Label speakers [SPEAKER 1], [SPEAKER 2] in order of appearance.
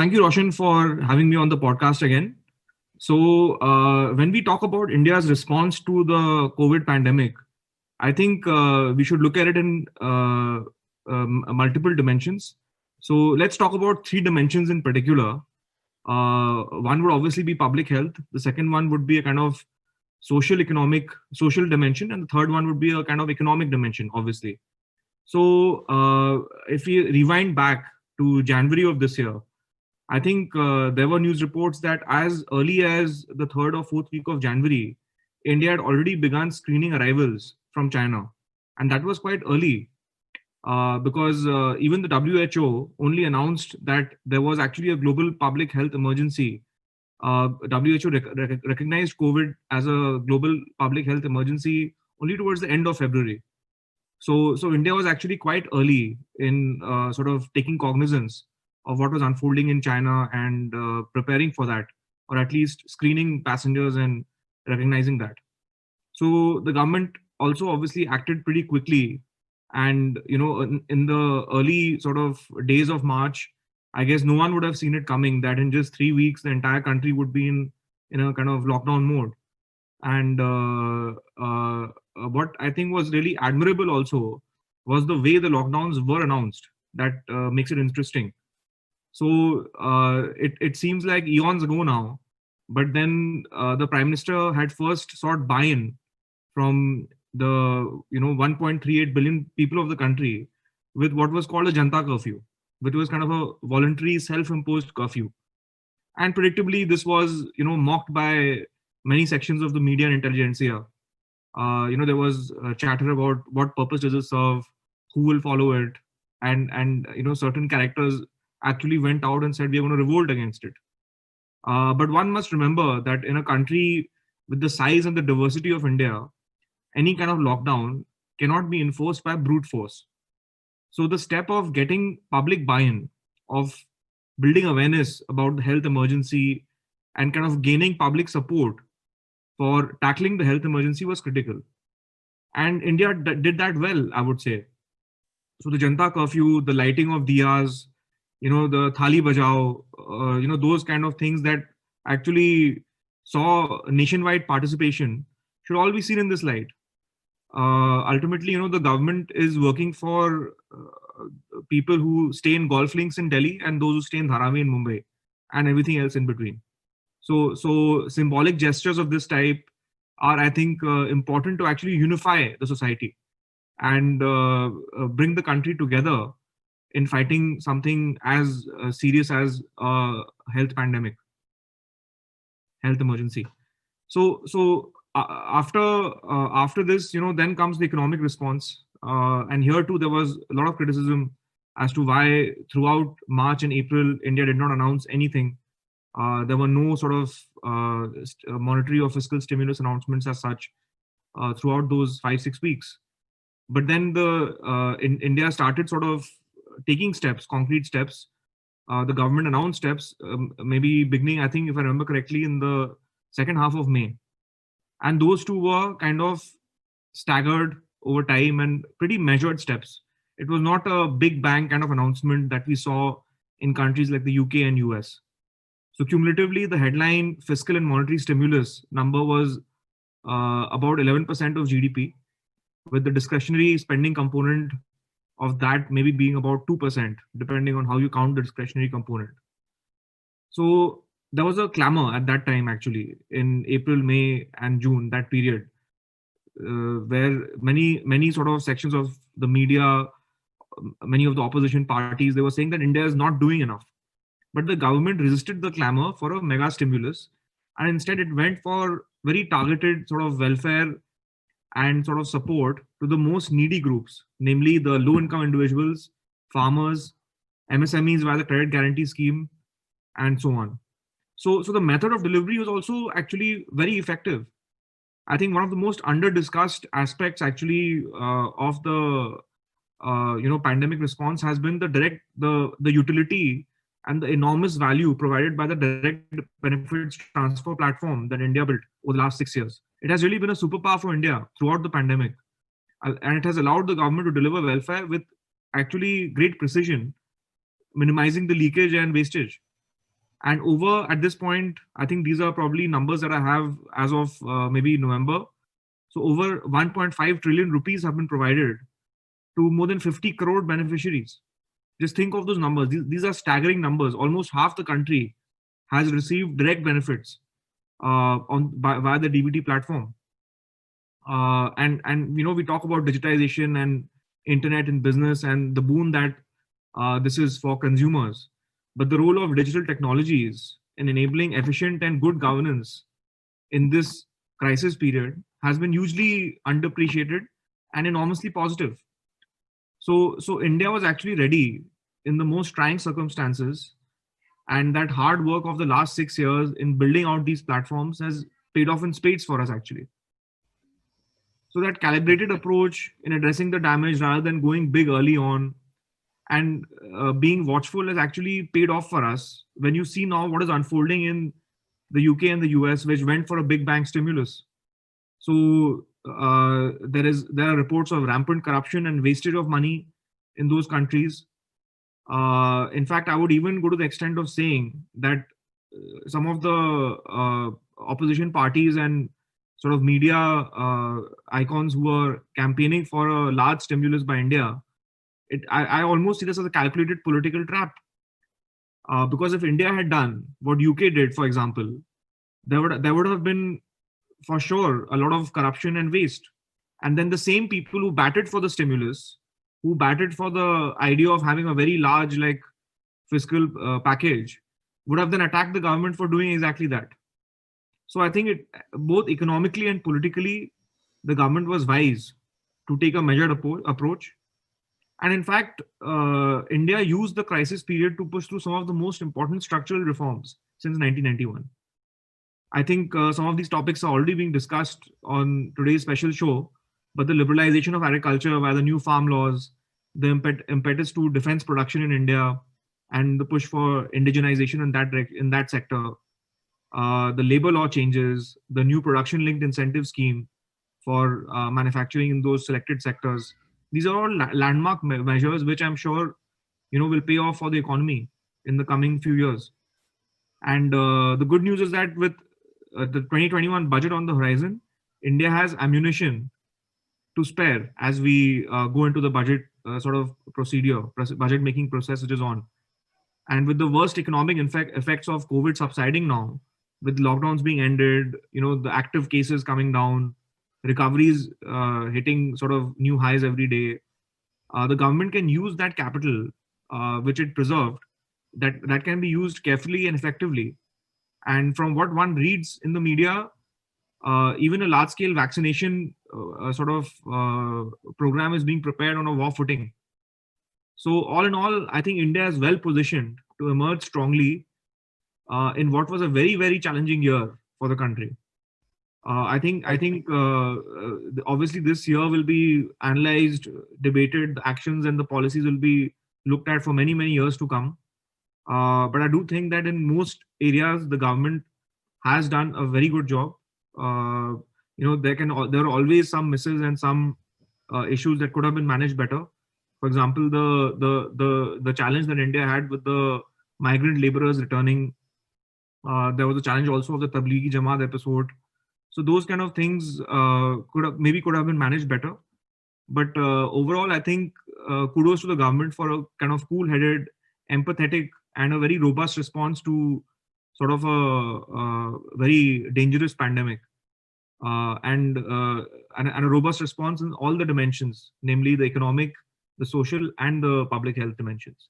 [SPEAKER 1] thank you, Roshan, for having me on the podcast again. So, when we talk about India's response to the COVID pandemic, I think we should look at it in multiple dimensions. So, let's talk about three dimensions in particular. One would obviously be public health. The second one would be a kind of social dimension, and the third one would be a kind of economic dimension, obviously. So, if we rewind back to January of this year, I think there were news reports that as early as the third or fourth week of January, India had already begun screening arrivals from China. And that was quite early because even the WHO only announced that there was actually a global public health emergency. WHO recognized COVID as a global public health emergency only towards the end of February. So India was actually quite early in sort of taking cognizance of what was unfolding in China and preparing for that, or at least screening passengers and recognizing that. So the government also obviously acted pretty quickly. And, in the early sort of days of March, I guess no one would have seen it coming that in just 3 weeks, the entire country would be in a kind of lockdown mode. And what I think was really admirable also was the way the lockdowns were announced. That makes it interesting. So it seems like eons ago now, but then the Prime Minister had first sought buy-in from the 1.38 billion people of the country with what was called a Janta curfew, which was kind of a voluntary self-imposed curfew. And predictably, this was mocked by many sections of the media and intelligentsia. There was chatter about what purpose does it serve, who will follow it, and certain characters actually went out and said we are going to revolt against it. But one must remember that in a country with the size and the diversity of India, any kind of lockdown cannot be enforced by brute force. So the step of getting public buy-in, of building awareness about the health emergency and kind of gaining public support for tackling the health emergency was critical. And India did that well, I would say. So the Janta curfew, the lighting of diyas, the thali bajao, those kind of things that actually saw nationwide participation should all be seen in this light. Ultimately, the government is working for people who stay in golf links in Delhi and those who stay in Dharavi in Mumbai and everything else in between. So symbolic gestures of this type are, I think, important to actually unify the society and bring the country together in fighting something as serious as a health emergency. So after this, then comes the economic response, and here too there was a lot of criticism as to why throughout March and April India did not announce anything. There were no sort of monetary or fiscal stimulus announcements as such throughout those 5-6 weeks. But then India started sort of taking steps, concrete steps. The government announced steps, maybe beginning, I think, if I remember correctly, in the second half of May. And those two were kind of staggered over time and pretty measured steps. It was not a big bang kind of announcement that we saw in countries like the UK and US. So cumulatively, the headline fiscal and monetary stimulus number was about 11% of GDP, with the discretionary spending component of that maybe being about 2%, depending on how you count the discretionary component. So there was a clamor at that time, actually, in April, May, and June, that period, where many sort of sections of the media, many of the opposition parties, they were saying that India is not doing enough. But the government resisted the clamor for a mega stimulus, and instead it went for very targeted sort of welfare and sort of support to the most needy groups, namely the low-income individuals, farmers, MSMEs via the credit guarantee scheme, and so on. So the method of delivery was also actually very effective. I think one of the most under-discussed aspects actually of the pandemic response has been the utility and the enormous value provided by the direct benefits transfer platform that India built over the last 6 years. It has really been a superpower for India throughout the pandemic. And it has allowed the government to deliver welfare with actually great precision, minimizing the leakage and wastage. And over at this point, I think these are probably numbers that I have as of maybe November. So over 1.5 trillion rupees have been provided to more than 50 crore beneficiaries. Just think of those numbers. These are staggering numbers. Almost half the country has received direct benefits via the DBT platform. And we talk about digitization and internet in business and the boon that this is for consumers. But the role of digital technologies in enabling efficient and good governance in this crisis period has been hugely underappreciated and enormously positive. So India was actually ready in the most trying circumstances, and that hard work of the last 6 years in building out these platforms has paid off in spades for us actually. So that calibrated approach in addressing the damage rather than going big early on and being watchful has actually paid off for us. When you see now what is unfolding in the UK and the US, which went for a big bang stimulus. So there are reports of rampant corruption and wastage of money in those countries. In fact, I would even go to the extent of saying that some of the opposition parties and sort of media icons who are campaigning for a large stimulus by India, I almost see this as a calculated political trap. Because if India had done what UK did, for example, there would have been for sure a lot of corruption and waste. And then the same people who batted for the stimulus, who batted for the idea of having a very large fiscal package, would have then attacked the government for doing exactly that. So I think both economically and politically, the government was wise to take a measured approach. And in fact, India used the crisis period to push through some of the most important structural reforms since 1991. I think some of these topics are already being discussed on today's special show, but the liberalization of agriculture via the new farm laws, the impetus to defense production in India, and the push for indigenization in that sector, the labor law changes, the new production-linked incentive scheme for manufacturing in those selected sectors. These are all landmark measures, which I'm sure will pay off for the economy in the coming few years. And the good news is that with the 2021 budget on the horizon, India has ammunition to spare as we go into the budget budget making process which is on. And with the worst economic effects of COVID subsiding now, with lockdowns being ended, the active cases coming down, recoveries hitting sort of new highs every day, the government can use that capital which it preserved, that can be used carefully and effectively. And from what one reads in the media, even a large-scale vaccination program is being prepared on a war footing. So all in all, I think India is well positioned to emerge strongly in what was a very, very challenging year for the country. I think obviously this year will be analyzed, debated, the actions and the policies will be looked at for many, many years to come. But I do think that in most areas, the government has done a very good job. There are always some misses and some issues that could have been managed better. For example, the challenge that India had with the migrant laborers returning. There was a challenge also of the Tablighi Jamaat episode. So those kind of things could have been managed better. But overall, I think kudos to the government for a kind of cool-headed, empathetic, and a very robust response to sort of a very dangerous pandemic, and a robust response in all the dimensions, namely the economic, the social, and the public health dimensions.